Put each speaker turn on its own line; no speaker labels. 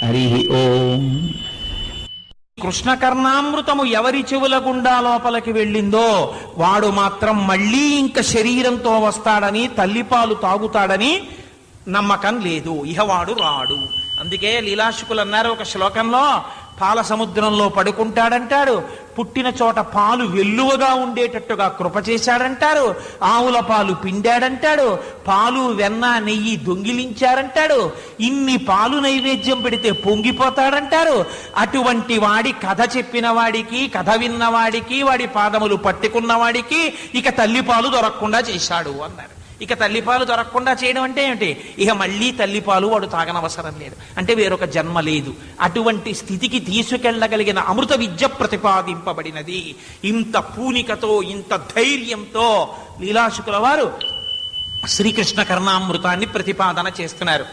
హరి ఓం.
కృష్ణకర్ణామృతము ఎవరి చెవుల గుండా లోపలికి వెళ్ళిందో వాడు మాత్రం మళ్ళీ ఇంక శరీరంతో వస్తాడని, తల్లిపాలు తాగుతాడని నమ్మకం లేదు. ఇహవాడు రాడు. అందుకే లీలాశుకులు అన్నారు ఒక శ్లోకంలో, పాల సముద్రంలో పడుకుంటాడంటాడు, పుట్టిన చోట పాలు వెల్లువగా ఉండేటట్టుగా కృప చేశాడంటారు, ఆవుల పాలు పిండాడంటాడు, పాలు వెన్న నెయ్యి దొంగిలించారంటాడు, ఇన్ని పాలు నైవేద్యం పెడితే పొంగిపోతాడంటారు. అటువంటి వాడి కథ చెప్పిన వాడికి, కథ విన్నవాడికి, వాడి పాదములు పట్టుకున్న వాడికి ఇక తల్లిపాలు దొరకకుండా చేశాడు అన్నారు. ఇక తల్లిపాలు దొరకకుండా చేయడం అంటే ఏమిటి? ఇక మళ్ళీ తల్లిపాలు వాడు తాగనవసరం లేదు, అంటే వేరొక జన్మ లేదు. అటువంటి స్థితికి తీసుకెళ్లగలిగిన అమృత విద్య ప్రతిపాదింపబడినది. ఇంత పూనికతో, ఇంత ధైర్యంతో లీలాశుకుల వారు శ్రీకృష్ణ కర్ణామృతాన్ని ప్రతిపాదన చేస్తున్నారు.